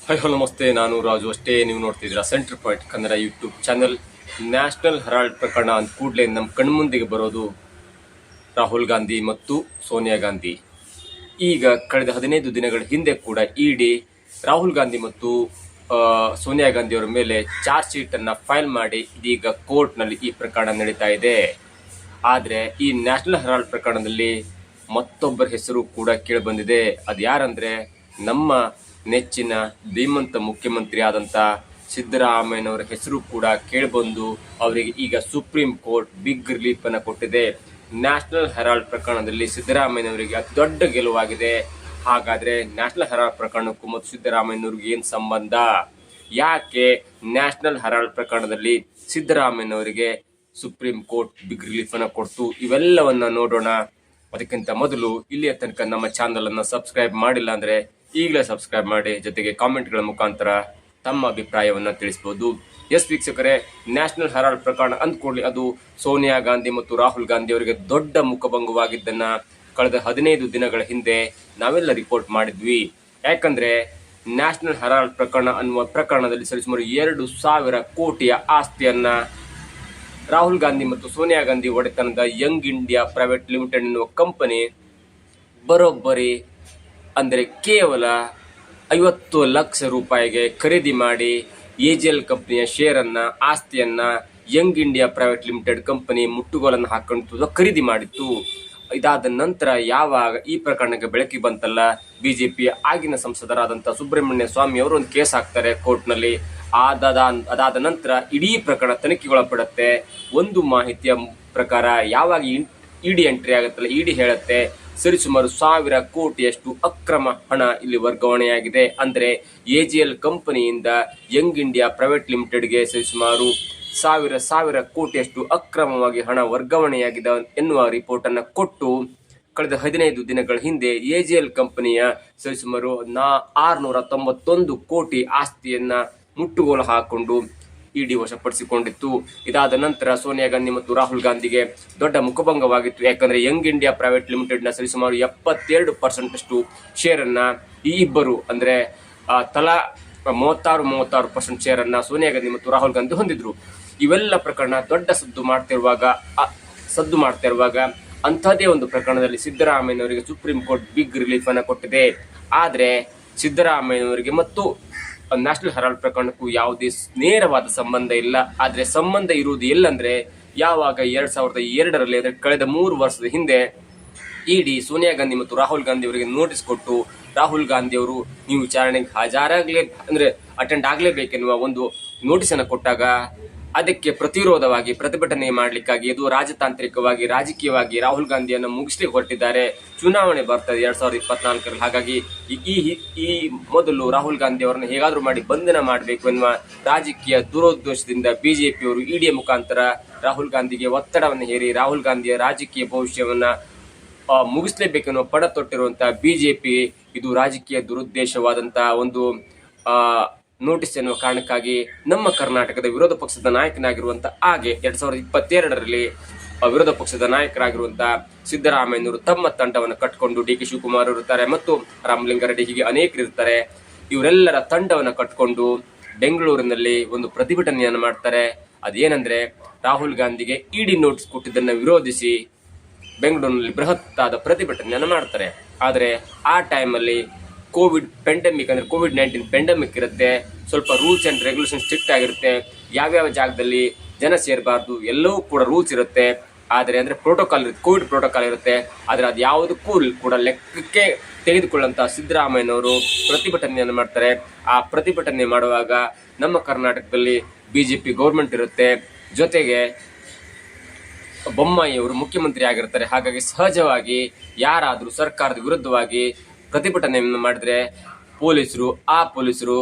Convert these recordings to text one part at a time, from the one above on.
Hello ನಮಸ್ತೆ, ನಾನು ರಾಜು. ಅಷ್ಟೇ ನೀವು ನೋಡ್ತಿದ್ದೀರಾ Centre Point Kannada YouTube channel. National Herald ಪ್ರಕರಣ ಅಂದ ಕೂಡಲೇ ನಮ್ಮ ಕಣ್ಮುಂದಿಗೆ ಬರೋದು ರಾಹುಲ್ ಗಾಂಧಿ ಮತ್ತು ಸೋನಿಯಾ ಗಾಂಧಿ. ಈಗ ಕಳೆದ 15 ದಿನಗಳ ಹಿಂದೆ ಕೂಡ ಇಡಿ ರಾಹುಲ್ ಗಾಂಧಿ ಮತ್ತು ಸೋನಿಯಾ ಗಾಂಧಿ ಅವರ ಮೇಲೆ ಚಾರ್ಜ್ ಶೀಟ್ ಅನ್ನ ಫೈಲ್ ಮಾಡಿ ಇದೀಗ ಕೋರ್ಟ್ನಲ್ಲಿ ಈ ಪ್ರಕರಣ ನಡೀತಾ ಇದೆ. ಆದರೆ ಈ ನ್ಯಾಷನಲ್ ಹೆರಾಲ್ಡ್ ಪ್ರಕರಣದಲ್ಲಿ ಮತ್ತೊಬ್ಬರ ಹೆಸರು ಕೂಡ ಕೇಳಿಬಂದಿದೆ. ಅದು ಯಾರಂದ್ರೆ ನಮ್ಮ ನೆಚ್ಚಿನ ಧೀಮಂತ ಮುಖ್ಯಮಂತ್ರಿ ಆದಂಥ ಸಿದ್ದರಾಮಯ್ಯನವರ ಹೆಸರು ಕೂಡ ಕೇಳಿಬಂದು ಅವರಿಗೆ ಈಗ ಸುಪ್ರೀಂ ಕೋರ್ಟ್ ಬಿಗ್ ರಿಲೀಫ್ ಅನ್ನು ಕೊಟ್ಟಿದೆ. ನ್ಯಾಷನಲ್ ಹೆರಾಲ್ಡ್ ಪ್ರಕರಣದಲ್ಲಿ ಸಿದ್ದರಾಮಯ್ಯನವರಿಗೆ ಅತಿ ದೊಡ್ಡ ಗೆಲುವಾಗಿದೆ. ಹಾಗಾದ್ರೆ ನ್ಯಾಷನಲ್ ಹೆರಾಲ್ಡ್ ಪ್ರಕರಣಕ್ಕೂ ಮತ್ತು ಸಿದ್ದರಾಮಯ್ಯನವ್ರಿಗೆ ಏನ್ ಸಂಬಂಧ? ಯಾಕೆ ನ್ಯಾಷನಲ್ ಹೆರಾಲ್ಡ್ ಪ್ರಕರಣದಲ್ಲಿ ಸಿದ್ದರಾಮಯ್ಯನವರಿಗೆ ಸುಪ್ರೀಂ ಕೋರ್ಟ್ ಬಿಗ್ ರಿಲೀಫ್ ಅನ್ನು ಕೊಡ್ತು? ಇವೆಲ್ಲವನ್ನ ನೋಡೋಣ. ಅದಕ್ಕಿಂತ ಮೊದಲು ಇಲ್ಲಿಯ ತನಕ ನಮ್ಮ ಚಾನಲ್ ಅನ್ನು ಸಬ್ಸ್ಕ್ರೈಬ್ ಮಾಡಿಲ್ಲ ಅಂದ್ರೆ ಈಗಲೇ ಸಬ್ಸ್ಕ್ರೈಬ್ ಮಾಡಿ, ಜೊತೆಗೆ ಕಾಮೆಂಟ್ಗಳ ಮುಖಾಂತರ ತಮ್ಮ ಅಭಿಪ್ರಾಯವನ್ನ ತಿಳಿಸಬಹುದು. ಎಸ್ ವೀಕ್ಷಕರೇ, ನ್ಯಾಷನಲ್ ಹೆರಾಲ್ಡ್ ಪ್ರಕರಣ ಅಂದ್ಕೊಳ್ಳಿ, ಅದು ಸೋನಿಯಾ ಗಾಂಧಿ ಮತ್ತು ರಾಹುಲ್ ಗಾಂಧಿ ಅವರಿಗೆ ದೊಡ್ಡ ಮುಖಭಂಗವಾಗಿದ್ದನ್ನ ಕಳೆದ 15 ದಿನಗಳ ಹಿಂದೆ ನಾವೆಲ್ಲ ರಿಪೋರ್ಟ್ ಮಾಡಿದ್ವಿ. ಯಾಕಂದ್ರೆ ನ್ಯಾಷನಲ್ ಹೆರಾಲ್ಡ್ ಪ್ರಕರಣ ಅನ್ನುವ ಪ್ರಕರಣದಲ್ಲಿ ಸರಿಸುಮಾರು 2,000 ಕೋಟಿಯ ಆಸ್ತಿಯನ್ನ ರಾಹುಲ್ ಗಾಂಧಿ ಮತ್ತು ಸೋನಿಯಾ ಗಾಂಧಿ ಒಡೆತನದ ಯಂಗ್ ಇಂಡಿಯಾ ಪ್ರೈವೇಟ್ ಲಿಮಿಟೆಡ್ ಎನ್ನುವ ಕಂಪನಿ ಬರೋಬ್ಬರಿ ಅಂದರೆ ಕೇವಲ 50 ಲಕ್ಷ ರೂಪಾಯಿಗೆ ಖರೀದಿ ಮಾಡಿ ಎಜಿಎಲ್ ಕಂಪನಿಯ ಶೇರ್ ಅನ್ನ, ಆಸ್ತಿಯನ್ನ young India private limited company ಮುಟ್ಟುಗೋಲನ್ನು ಹಾಕೊಂಡು ಖರೀದಿ ಮಾಡಿತ್ತು. ಇದಾದ ನಂತರ ಯಾವಾಗ ಈ ಪ್ರಕರಣಕ್ಕೆ ಬೆಳಕಿಗೆ ಬಂತಲ್ಲ, ಬಿಜೆಪಿ ಆಗಿನ ಸಂಸದರಾದಂತಹ ಸುಬ್ರಹ್ಮಣ್ಯ ಸ್ವಾಮಿ ಅವರು ಒಂದು ಕೇಸ್ ಹಾಕ್ತಾರೆ ಕೋರ್ಟ್ನಲ್ಲಿ. ಅದಾದ ನಂತರ ಇಡೀ ಪ್ರಕರಣ ತನಿಖೆಗೊಳಪಡುತ್ತೆ. ಒಂದು ಮಾಹಿತಿಯ ಪ್ರಕಾರ ಯಾವಾಗ ಇಡಿ ಎಂಟ್ರಿ ಆಗುತ್ತಲ್ಲ, ಇಡಿ ಹೇಳುತ್ತೆ ಸರಿಸುಮಾರು 1,000 ಕೋಟಿಯಷ್ಟು ಅಕ್ರಮ ಹಣ ಇಲ್ಲಿ ವರ್ಗಾವಣೆಯಾಗಿದೆ. ಅಂದ್ರೆ ಎಜಿಎಲ್ ಕಂಪನಿಯಿಂದ ಯಂಗ್ ಇಂಡಿಯಾ ಪ್ರೈವೇಟ್ ಲಿಮಿಟೆಡ್ಗೆ ಸರಿಸುಮಾರು 1,000 ಕೋಟಿಯಷ್ಟು ಅಕ್ರಮವಾಗಿ ಹಣ ವರ್ಗಾವಣೆಯಾಗಿದೆ ಎನ್ನುವ ರಿಪೋರ್ಟ್ ಅನ್ನ ಕೊಟ್ಟು ಕಳೆದ 15 ದಿನಗಳ ಹಿಂದೆ ಎಜಿಎಲ್ ಕಂಪನಿಯ ಸರಿಸುಮಾರು 691 ಕೋಟಿ ಆಸ್ತಿಯನ್ನ ಮುಟ್ಟುಗೋಲು ಹಾಕೊಂಡು ಇಡಿ ವಶಪಡಿಸಿಕೊಂಡಿತ್ತು. ಇದಾದ ನಂತರ ಸೋನಿಯಾ ಗಾಂಧಿ ಮತ್ತು ರಾಹುಲ್ ಗಾಂಧಿಗೆ ದೊಡ್ಡ ಮುಖಭಂಗವಾಗಿತ್ತು. ಯಾಕಂದ್ರೆ ಯಂಗ್ ಇಂಡಿಯಾ ಪ್ರೈವೇಟ್ ಲಿಮಿಟೆಡ್ ನ ಸರಿಸುಮಾರು 72% ಅಷ್ಟು ಶೇರ್ ಅನ್ನ ಈ ಇಬ್ಬರು ಅಂದ್ರೆ ತಲಾ 36% ಶೇರ್ ಅನ್ನ ಸೋನಿಯಾ ಗಾಂಧಿ ಮತ್ತು ರಾಹುಲ್ ಗಾಂಧಿ ಹೊಂದಿದ್ರು. ಇವೆಲ್ಲ ಪ್ರಕರಣ ದೊಡ್ಡ ಸದ್ದು ಮಾಡ್ತಾ ಇರುವಾಗ ಅಂಥದೇ ಒಂದು ಪ್ರಕರಣದಲ್ಲಿ ಸಿದ್ದರಾಮಯ್ಯನವರಿಗೆ ಸುಪ್ರೀಂ ಕೋರ್ಟ್ ಬಿಗ್ ರಿಲೀಫ್ ಅನ್ನ ಕೊಟ್ಟಿದೆ. ಆದ್ರೆ ಸಿದ್ದರಾಮಯ್ಯನವರಿಗೆ ಮತ್ತು ನ್ಯಾಷನಲ್ ಹೆರಾಲ್ಡ್ ಪ್ರಕರಣಕ್ಕೂ ಯಾವುದೇ ನೇರವಾದ ಸಂಬಂಧ ಇಲ್ಲ. ಆದ್ರೆ ಸಂಬಂಧ ಇರುವುದು ಎಲ್ಲಂದ್ರೆ ಯಾವಾಗ 2002ರಲ್ಲಿ ಅಂದ್ರೆ ಕಳೆದ 3 ವರ್ಷದ ಹಿಂದೆ ಇಡಿ ಸೋನಿಯಾ ಗಾಂಧಿ ಮತ್ತು ರಾಹುಲ್ ಗಾಂಧಿ ಅವರಿಗೆ ನೋಟಿಸ್ ಕೊಟ್ಟು ರಾಹುಲ್ ಗಾಂಧಿ ಅವರು ನೀವು ವಿಚಾರಣೆಗೆ ಅಟೆಂಡ್ ಆಗ್ಲೇಬೇಕೆನ್ನುವ ಒಂದು ನೋಟಿಸ್ ಅನ್ನು ಕೊಟ್ಟಾಗ ಅದಕ್ಕೆ ಪ್ರತಿರೋಧವಾಗಿ ಪ್ರತಿಭಟನೆ ಮಾಡಲಿಕ್ಕಾಗಿ ಇದು ರಾಜತಾಂತ್ರಿಕವಾಗಿ ರಾಜಕೀಯವಾಗಿ ರಾಹುಲ್ ಗಾಂಧಿಯನ್ನು ಮುಗಿಸ್ಲಿಕ್ಕೆ ಹೊರಟಿದ್ದಾರೆ. ಚುನಾವಣೆ ಬರ್ತದೆ 2024ರಲ್ಲಿ. ಹಾಗಾಗಿ ಈ ಮೊದಲು ರಾಹುಲ್ ಗಾಂಧಿ ಅವರನ್ನು ಹೇಗಾದ್ರೂ ಮಾಡಿ ಬಂಧನ ಮಾಡಬೇಕು ಎನ್ನುವ ರಾಜಕೀಯ ದುರೋದ್ದೇಶದಿಂದ ಬಿಜೆಪಿಯವರು ಇಡಿಯ ಮುಖಾಂತರ ರಾಹುಲ್ ಗಾಂಧಿಗೆ ಒತ್ತಡವನ್ನು ಹೇರಿ ರಾಹುಲ್ ಗಾಂಧಿಯ ರಾಜಕೀಯ ಭವಿಷ್ಯವನ್ನ ಮುಗಿಸ್ಲೇಬೇಕೆನ್ನುವ ಪಣ ತೊಟ್ಟಿರುವಂತಹ ಬಿಜೆಪಿ ಇದು ರಾಜಕೀಯ ದುರುದ್ದೇಶವಾದಂತಹ ಒಂದು ನೋಟಿಸ್ ಎನ್ನುವ ಕಾರಣಕ್ಕಾಗಿ ನಮ್ಮ ಕರ್ನಾಟಕದ ವಿರೋಧ ಪಕ್ಷದ ನಾಯಕನಾಗಿರುವಂತಹ 2022ರಲ್ಲಿ ವಿರೋಧ ಪಕ್ಷದ ನಾಯಕರಾಗಿರುವಂತಹ ಸಿದ್ದರಾಮಯ್ಯನವರು ತಮ್ಮ ತಂಡವನ್ನು ಕಟ್ಟಿಕೊಂಡು ಡಿ ಕೆ ಶಿವಕುಮಾರ್ ಇರುತ್ತಾರೆ ಮತ್ತು ರಾಮಲಿಂಗಾರೆಡ್ಡಿ, ಹೀಗೆ ಅನೇಕರು ಇರ್ತಾರೆ. ಇವರೆಲ್ಲರ ತಂಡವನ್ನು ಕಟ್ಟಿಕೊಂಡು ಬೆಂಗಳೂರಿನಲ್ಲಿ ಒಂದು ಪ್ರತಿಭಟನೆಯನ್ನು ಮಾಡ್ತಾರೆ. ಅದೇನಂದ್ರೆ ರಾಹುಲ್ ಗಾಂಧಿಗೆ ಇಡಿ ನೋಟಿಸ್ ಕೊಟ್ಟಿದ್ದನ್ನು ವಿರೋಧಿಸಿ ಬೆಂಗಳೂರಿನಲ್ಲಿ ಬೃಹತ್ತಾದ ಪ್ರತಿಭಟನೆಯನ್ನು ಮಾಡ್ತಾರೆ. ಆದರೆ ಆ ಟೈಮಲ್ಲಿ ಕೋವಿಡ್-19 ಪೆಂಡೆಮಿಕ್ ಇರುತ್ತೆ. ಸ್ವಲ್ಪ ರೂಲ್ಸ್ ಅಂಡ್ ರೆಗ್ಯುಲೇಷನ್ ಸ್ಟ್ರಿಕ್ಟ್ ಆಗಿರುತ್ತೆ. ಯಾವ್ಯಾವ ಜಾಗದಲ್ಲಿ ಜನ ಸೇರಬಾರ್ದು ಎಲ್ಲವೂ ಕೂಡ ರೂಲ್ಸ್ ಇರುತ್ತೆ. ಆದರೆ ಅಂದ್ರೆ ಪ್ರೋಟೋಕಾಲ್ ಇರುತ್ತೆ, ಕೋವಿಡ್ ಪ್ರೋಟೋಕಾಲ್ ಇರುತ್ತೆ. ಆದರೆ ಅದು ಯಾವುದಕ್ಕೂ ಕೂಡ ಲೆಕ್ಕಕ್ಕೆ ತೆಗೆದುಕೊಳ್ಳುವಂತಹ ಸಿದ್ದರಾಮಯ್ಯನವರು ಪ್ರತಿಭಟನೆಯನ್ನು ಮಾಡ್ತಾರೆ. ಆ ಪ್ರತಿಭಟನೆ ಮಾಡುವಾಗ ನಮ್ಮ ಕರ್ನಾಟಕದಲ್ಲಿ ಬಿಜೆಪಿ ಗೌರ್ಮೆಂಟ್ ಇರುತ್ತೆ, ಜೊತೆಗೆ ಬೊಮ್ಮಾಯಿ ಅವರು ಮುಖ್ಯಮಂತ್ರಿ ಆಗಿರ್ತಾರೆ. ಹಾಗಾಗಿ ಸಹಜವಾಗಿ ಯಾರಾದ್ರೂ ಸರ್ಕಾರದ ವಿರುದ್ಧವಾಗಿ ಪ್ರತಿಭಟನೆಯನ್ನು ಮಾಡಿದ್ರೆ ಪೊಲೀಸರು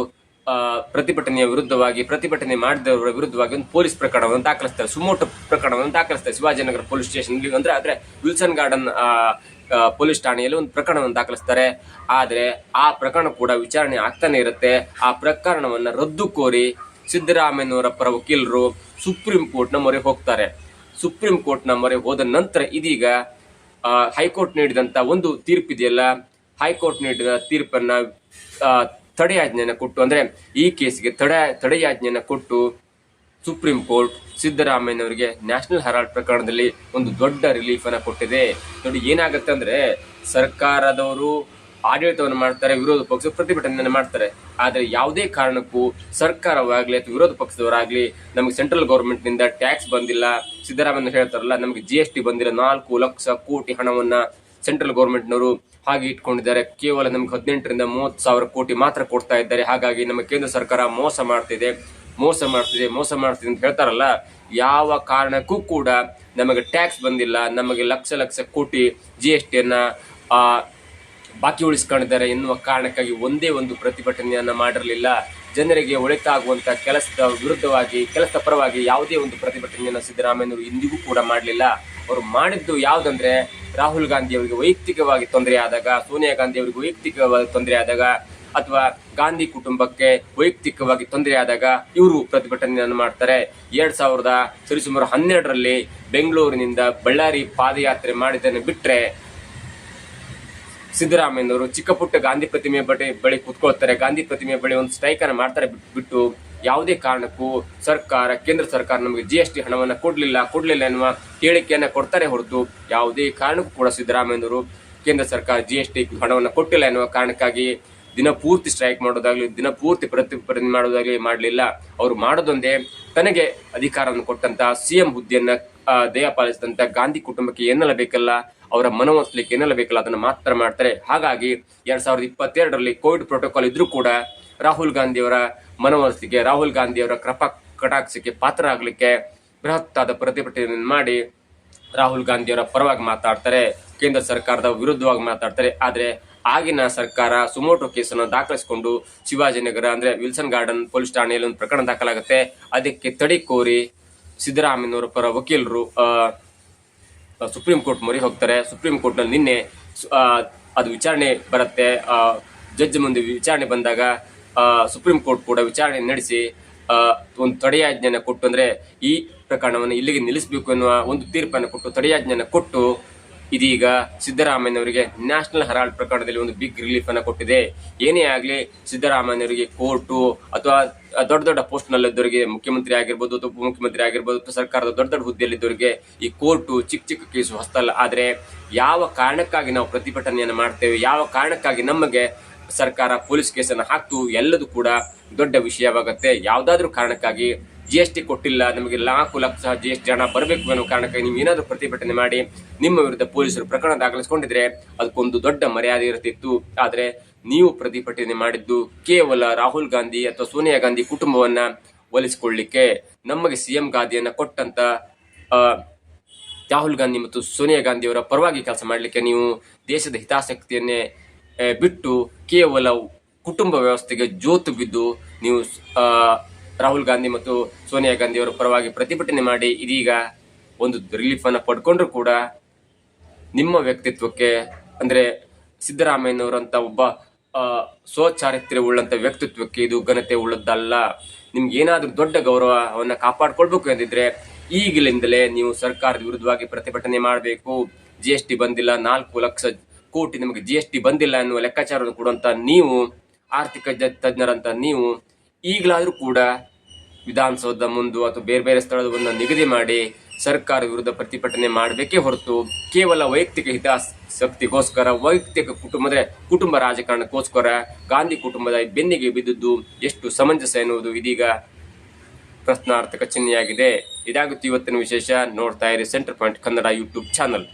ಪ್ರತಿಭಟನೆಯ ವಿರುದ್ಧವಾಗಿ ಪ್ರತಿಭಟನೆ ಮಾಡಿದವರ ವಿರುದ್ಧವಾಗಿ ಒಂದು ಪೊಲೀಸ್ ಪ್ರಕರಣವನ್ನು ದಾಖಲಿಸ್ತಾರೆ, ಸುಮೋಟೋ ಪ್ರಕರಣವನ್ನು ದಾಖಲಿಸ್ತಾರೆ. ಶಿವಾಜಿನಗರ ಪೊಲೀಸ್ ಸ್ಟೇಷನ್ ಅಂದ್ರೆ ವಿಲ್ಸನ್ ಗಾರ್ಡನ್ ಪೊಲೀಸ್ ಠಾಣೆಯಲ್ಲಿ ಒಂದು ಪ್ರಕರಣವನ್ನು ದಾಖಲಿಸ್ತಾರೆ. ಆದ್ರೆ ಆ ಪ್ರಕರಣ ಕೂಡ ವಿಚಾರಣೆ ಆಗ್ತಾನೆ ಇರುತ್ತೆ. ಆ ಪ್ರಕರಣವನ್ನ ರದ್ದು ಕೋರಿ ಸಿದ್ದರಾಮಯ್ಯನವರ ಪರ ವಕೀಲರು ಸುಪ್ರೀಂ ಕೋರ್ಟ್ನ ಮೊರೆ ಹೋಗ್ತಾರೆ. ಸುಪ್ರೀಂ ಕೋರ್ಟ್ನ ಮೊರೆ ಹೋದ ನಂತರ ಇದೀಗ ಹೈಕೋರ್ಟ್ ನೀಡಿದಂತ ಒಂದು ತೀರ್ಪಿದೆಯಲ್ಲ, ಹೈಕೋರ್ಟ್ ನೀಡಿದ ತೀರ್ಪನ್ನ ತಡೆಯಾಜ್ಞೆಯನ್ನು ಕೊಟ್ಟು, ಅಂದ್ರೆ ಈ ಕೇಸ್ಗೆ ತಡೆಯಾಜ್ಞೆಯನ್ನು ಕೊಟ್ಟು ಸುಪ್ರೀಂ ಕೋರ್ಟ್ ಸಿದ್ದರಾಮಯ್ಯನವರಿಗೆ ನ್ಯಾಷನಲ್ ಹೆರಾಲ್ಡ್ ಪ್ರಕರಣದಲ್ಲಿ ಒಂದು ದೊಡ್ಡ ರಿಲೀಫ್ ಅನ್ನ ಕೊಟ್ಟಿದೆ. ನೋಡಿ, ಏನಾಗುತ್ತೆ ಅಂದ್ರೆ ಸರ್ಕಾರದವರು ಆಡಳಿತವನ್ನು ಮಾಡ್ತಾರೆ, ವಿರೋಧ ಪಕ್ಷ ಪ್ರತಿಭಟನೆಯನ್ನು ಮಾಡ್ತಾರೆ. ಆದ್ರೆ ಯಾವುದೇ ಕಾರಣಕ್ಕೂ ಸರ್ಕಾರವಾಗ್ಲಿ ಅಥವಾ ವಿರೋಧ ಪಕ್ಷದವರಾಗ್ಲಿ ನಮಗೆ ಸೆಂಟ್ರಲ್ ಗವರ್ಮೆಂಟ್ ನಿಂದ ಟ್ಯಾಕ್ಸ್ ಬಂದಿಲ್ಲ, ಸಿದ್ದರಾಮಯ್ಯ ಹೇಳ್ತಾರಲ್ಲ ನಮಗೆ GST ಬಂದಿಲ್ಲ, 4 ಲಕ್ಷ ಕೋಟಿ ಹಣವನ್ನ ಸೆಂಟ್ರಲ್ ಗವರ್ಮೆಂಟ್ನವರು ಹಾಗೆ ಇಟ್ಕೊಂಡಿದ್ದಾರೆ, ಕೇವಲ ನಮ್ಗೆ 18 ರಿಂದ 30 ಸಾವಿರ ಕೋಟಿ ಮಾತ್ರ ಕೊಡ್ತಾ ಇದ್ದಾರೆ, ಹಾಗಾಗಿ ನಮ್ಮ ಕೇಂದ್ರ ಸರ್ಕಾರ ಮೋಸ ಮಾಡ್ತಿದೆ ಅಂತ ಹೇಳ್ತಾರಲ್ಲ, ಯಾವ ಕಾರಣಕ್ಕೂ ಕೂಡ ನಮಗೆ ಟ್ಯಾಕ್ಸ್ ಬಂದಿಲ್ಲ, ನಮಗೆ ಲಕ್ಷ ಕೋಟಿ GST ಬಾಕಿ ಉಳಿಸ್ಕೊಂಡಿದ್ದಾರೆ ಎನ್ನುವ ಕಾರಣಕ್ಕಾಗಿ ಒಂದೇ ಒಂದು ಪ್ರತಿಭಟನೆಯನ್ನ ಮಾಡಿರಲಿಲ್ಲ. ಜನರಿಗೆ ಒಳಿತಾಗುವಂತ ಕೆಲಸದ ವಿರುದ್ಧವಾಗಿ, ಕೆಲಸದ ಪರವಾಗಿ ಯಾವುದೇ ಒಂದು ಪ್ರತಿಭಟನೆಯನ್ನು ಸಿದ್ದರಾಮಯ್ಯನವರು ಇಂದಿಗೂ ಕೂಡ ಮಾಡಲಿಲ್ಲ. ಅವರು ಮಾಡಿದ್ದು ಯಾವುದಂದ್ರೆ, ರಾಹುಲ್ ಗಾಂಧಿ ಅವರಿಗೆ ವೈಯಕ್ತಿಕವಾಗಿ ತೊಂದರೆ ಆದಾಗ, ಸೋನಿಯಾ ಗಾಂಧಿ ಅವರಿಗೆ ವೈಯಕ್ತಿಕವಾಗಿ ತೊಂದರೆ ಆದಾಗ, ಅಥವಾ ಗಾಂಧಿ ಕುಟುಂಬಕ್ಕೆ ವೈಯಕ್ತಿಕವಾಗಿ ತೊಂದರೆ ಆದಾಗ ಇವರು ಪ್ರತಿಭಟನೆಯನ್ನು ಮಾಡ್ತಾರೆ. 2012ರಲ್ಲಿ ಬೆಂಗಳೂರಿನಿಂದ ಬಳ್ಳಾರಿ ಪಾದಯಾತ್ರೆ ಮಾಡಿದ್ದನ್ನು ಬಿಟ್ರೆ ಸಿದ್ದರಾಮಯ್ಯನವರು ಚಿಕ್ಕ ಪುಟ್ಟ ಗಾಂಧಿ ಪ್ರತಿಮೆ ಬಳಿ ಕುತ್ಕೊಳ್ತಾರೆ, ಗಾಂಧಿ ಪ್ರತಿಮೆ ಬಳಿ ಒಂದು ಸ್ಟ್ರೈಕ್ ಅನ್ನು ಮಾಡ್ತಾರೆ ಬಿಟ್ಟು ಯಾವುದೇ ಕಾರಣಕ್ಕೂ ಕೇಂದ್ರ ಸರ್ಕಾರ ನಮಗೆ GST ಹಣವನ್ನು ಕೊಡ್ಲಿಲ್ಲ ಎನ್ನುವ ಹೇಳಿಕೆಯನ್ನ ಕೊಡ್ತಾರೆ ಹೊರತು ಯಾವುದೇ ಕಾರಣಕ್ಕೂ ಕೂಡ ಸಿದ್ದರಾಮಯ್ಯನವರು ಕೇಂದ್ರ ಸರ್ಕಾರ GST ಹಣವನ್ನು ಕೊಟ್ಟಿಲ್ಲ ಎನ್ನುವ ಕಾರಣಕ್ಕಾಗಿ ದಿನಪೂರ್ತಿ ಸ್ಟ್ರೈಕ್ ಮಾಡೋದಾಗ್ಲಿ, ದಿನಪೂರ್ತಿ ಪ್ರತಿಭಟನೆ ಮಾಡೋದಾಗ್ಲಿ ಮಾಡಲಿಲ್ಲ. ಅವರು ಮಾಡೋದೊಂದೇ, ತನಗೆ ಅಧಿಕಾರವನ್ನು ಕೊಟ್ಟಂತ CM ಹುದ್ದೆಯನ್ನ ದಯಪಾಲಿಸಿದಂತ ಗಾಂಧಿ ಕುಟುಂಬಕ್ಕೆ ಏನೆಲ್ಲ ಬೇಕಲ್ಲ, ಅವರ ಮನವೊಲಿಸಲಿಕ್ಕೆ ಏನೆಲ್ಲ ಬೇಕಲ್ಲ ಅದನ್ನ ಮಾತ್ರ ಮಾಡ್ತಾರೆ. ಹಾಗಾಗಿ 2022ರಲ್ಲಿ ಕೋವಿಡ್ ಪ್ರೋಟೋಕಾಲ್ ಇದ್ರೂ ಕೂಡ ರಾಹುಲ್ ಗಾಂಧಿ ಅವರ ಮನವೊಲಿಸಲಿಕ್ಕೆ, ರಾಹುಲ್ ಗಾಂಧಿ ಅವರ ಕಟಾಕ್ಷಕ್ಕೆ ಪಾತ್ರರಾಗಲಿಕ್ಕೆ ಬೃಹತ್ತಾದ ಪ್ರತಿಭಟನೆಯನ್ನು ಮಾಡಿ ರಾಹುಲ್ ಗಾಂಧಿ ಅವರ ಪರವಾಗಿ ಮಾತಾಡ್ತಾರೆ, ಕೇಂದ್ರ ಸರ್ಕಾರದ ವಿರುದ್ಧವಾಗಿ ಮಾತಾಡ್ತಾರೆ. ಆದ್ರೆ ಆಗಿನ ಸರ್ಕಾರ ಸುಮೋಟೋ ಕೇಸನ್ನು ದಾಖಲಿಸಿಕೊಂಡು ಶಿವಾಜಿನಗರ ಅಂದ್ರೆ ವಿಲ್ಸನ್ ಗಾರ್ಡನ್ ಪೊಲೀಸ್ ಠಾಣೆಯಲ್ಲಿ ಒಂದು ಪ್ರಕರಣ ದಾಖಲಾಗುತ್ತೆ. ಅದಕ್ಕೆ ತಡೆ ಕೋರಿ ಸಿದ್ದರಾಮಯ್ಯನವರ ಪರ ವಕೀಲರು ಸುಪ್ರೀಂ ಕೋರ್ಟ್ ಮೊರೆ ಹೋಗ್ತಾರೆ. ಸುಪ್ರೀಂ ಕೋರ್ಟ್ ನಲ್ಲಿ ನಿನ್ನೆ ಅದು ವಿಚಾರಣೆ ಬರುತ್ತೆ. ಜಡ್ಜ್ ಮುಂದೆ ವಿಚಾರಣೆ ಬಂದಾಗ ಸುಪ್ರೀಂ ಕೋರ್ಟ್ ಕೂಡ ವಿಚಾರಣೆ ನಡೆಸಿ ಒಂದು ತಡೆಯಾಜ್ಞೆಯನ್ನು ಕೊಟ್ಟು, ಅಂದ್ರೆ ಈ ಪ್ರಕರಣವನ್ನು ಇಲ್ಲಿಗೆ ನಿಲ್ಲಿಸಬೇಕು ಎನ್ನುವ ಒಂದು ತೀರ್ಪನ್ನು ಕೊಟ್ಟು, ತಡೆಯಾಜ್ಞೆಯನ್ನು ಕೊಟ್ಟು ಇದೀಗ ಸಿದ್ದರಾಮಯ್ಯನವರಿಗೆ ನ್ಯಾಷನಲ್ ಹೆರಾಲ್ಡ್ ಪ್ರಕರಣದಲ್ಲಿ ಒಂದು ಬಿಗ್ ರಿಲೀಫ್ ಅನ್ನು ಕೊಟ್ಟಿದೆ. ಏನೇ ಆಗ್ಲಿ ಸಿದ್ದರಾಮಯ್ಯನವರಿಗೆ ಕೋರ್ಟು ಅಥವಾ ದೊಡ್ಡ ಪೋಸ್ಟ್ ನಲ್ಲಿದ್ದವರಿಗೆ, ಮುಖ್ಯಮಂತ್ರಿ ಆಗಿರ್ಬೋದು ಅಥವಾ ಉಪಮುಖ್ಯಮಂತ್ರಿ ಆಗಿರ್ಬೋದು ಅಥವಾ ಸರ್ಕಾರದ ದೊಡ್ಡ ಹುದ್ದೆಯಲ್ಲಿದ್ದವರಿಗೆ ಈ ಕೋರ್ಟು ಚಿಕ್ಕ ಕೇಸು ಹೊಸ್ತಲ್ಲ. ಆದ್ರೆ ಯಾವ ಕಾರಣಕ್ಕಾಗಿ ನಾವು ಪ್ರತಿಭಟನೆಯನ್ನು ಮಾಡ್ತೇವೆ, ಯಾವ ಕಾರಣಕ್ಕಾಗಿ ನಮಗೆ ಸರ್ಕಾರ ಪೊಲೀಸ್ ಕೇಸನ್ನು ಹಾಕ್ತು, ಎಲ್ಲದೂ ಕೂಡ ದೊಡ್ಡ ವಿಷಯವಾಗುತ್ತೆ. ಯಾವ್ದಾದ್ರೂ ಕಾರಣಕ್ಕಾಗಿ GST ಕೊಟ್ಟಿಲ್ಲ, ನಮಗೆ 4 ಲಕ್ಷ GST ಹಣ ಬರಬೇಕು ಅನ್ನೋ ಕಾರಣಕ್ಕಾಗಿ ನೀವು ಏನಾದ್ರೂ ಪ್ರತಿಭಟನೆ ಮಾಡಿ ನಿಮ್ಮ ವಿರುದ್ಧ ಪೊಲೀಸರು ಪ್ರಕರಣ ದಾಖಲಿಸಿಕೊಂಡಿದ್ರೆ ಅದಕ್ಕೊಂದು ದೊಡ್ಡ ಮರ್ಯಾದೆ ಇರ್ತಿತ್ತು. ಆದ್ರೆ ನೀವು ಪ್ರತಿಭಟನೆ ಮಾಡಿದ್ದು ಕೇವಲ ರಾಹುಲ್ ಗಾಂಧಿ ಅಥವಾ ಸೋನಿಯಾ ಗಾಂಧಿ ಕುಟುಂಬವನ್ನ ಒಲಿಸಿಕೊಳ್ಳಿಕ್ಕೆ. ನಮಗೆ CM ಗಾದಿಯನ್ನ ಕೊಟ್ಟಂತ ರಾಹುಲ್ ಗಾಂಧಿ ಮತ್ತು ಸೋನಿಯಾ ಗಾಂಧಿ ಅವರ ಪರವಾಗಿ ಕೆಲಸ ಮಾಡಲಿಕ್ಕೆ ನೀವು ದೇಶದ ಹಿತಾಸಕ್ತಿಯನ್ನೇ ಬಿಟ್ಟು ಕೇವಲ ಕುಟುಂಬ ವ್ಯವಸ್ಥೆಗೆ ಜೋತು ಬಿದ್ದು ನೀವು ರಾಹುಲ್ ಗಾಂಧಿ ಮತ್ತು ಸೋನಿಯಾ ಗಾಂಧಿ ಅವರ ಪರವಾಗಿ ಪ್ರತಿಭಟನೆ ಮಾಡಿ ಇದೀಗ ಒಂದು ರಿಲೀಫ್ ಅನ್ನ ಪಡ್ಕೊಂಡ್ರು ಕೂಡ ನಿಮ್ಮ ವ್ಯಕ್ತಿತ್ವಕ್ಕೆ, ಅಂದ್ರೆ ಸಿದ್ದರಾಮಯ್ಯನವರಂತ ಒಬ್ಬ ಸ್ವಚಾರಿತ್ರ್ಯ ಉಳ್ಳಂತ ವ್ಯಕ್ತಿತ್ವಕ್ಕೆ ಇದು ಘನತೆ ಉಳ್ಳದ್ದಲ್ಲ. ನಿಮ್ಗೆ ಏನಾದ್ರೂ ದೊಡ್ಡ ಗೌರವವನ್ನ ಕಾಪಾಡ್ಕೊಳ್ಬೇಕು ಎಂದಿದ್ರೆ ಈಗಲಿಂದಲೇ ನೀವು ಸರ್ಕಾರದ ವಿರುದ್ಧವಾಗಿ ಪ್ರತಿಭಟನೆ ಮಾಡಬೇಕು. GST ಬಂದಿಲ್ಲ, 4 ಲಕ್ಷ ಕೋಟಿ ನಮಗೆ GST ಬಂದಿಲ್ಲ ಎನ್ನುವ ಲೆಕ್ಕಾಚಾರವನ್ನು ಕೊಡುವಂತ ನೀವು, ಆರ್ಥಿಕ ತಜ್ಞರಂತ ನೀವು ಈಗಲಾದ್ರೂ ಕೂಡ ವಿಧಾನಸೌಧದ ಮುಂದೆ ಅಥವಾ ಬೇರೆ ಸ್ಥಳವನ್ನು ನಿಗದಿ ಮಾಡಿ ಸರ್ಕಾರ ವಿರುದ್ಧ ಪ್ರತಿಭಟನೆ ಮಾಡಬೇಕೇ ಹೊರತು ಕೇವಲ ವೈಯಕ್ತಿಕ ಹಿತಾಸಕ್ತಿಗೋಸ್ಕರ, ವೈಯಕ್ತಿಕ ಕುಟುಂಬ ರಾಜಕಾರಣಕ್ಕೋಸ್ಕರ ಗಾಂಧಿ ಕುಟುಂಬದ ಬೆನ್ನಿಗೆ ಬಿದ್ದುದು ಎಷ್ಟು ಸಮಂಜಸ ಎನ್ನುವುದು ಇದೀಗ ಪ್ರಶ್ನಾರ್ಥಕ ಚಿಹ್ನೆಯಾಗಿದೆ. ಇದಾಗುತ್ತೆ ಇವತ್ತಿನ ವಿಶೇಷ. ನೋಡ್ತಾ ಇರಿ centre Point Kannada YouTube channel.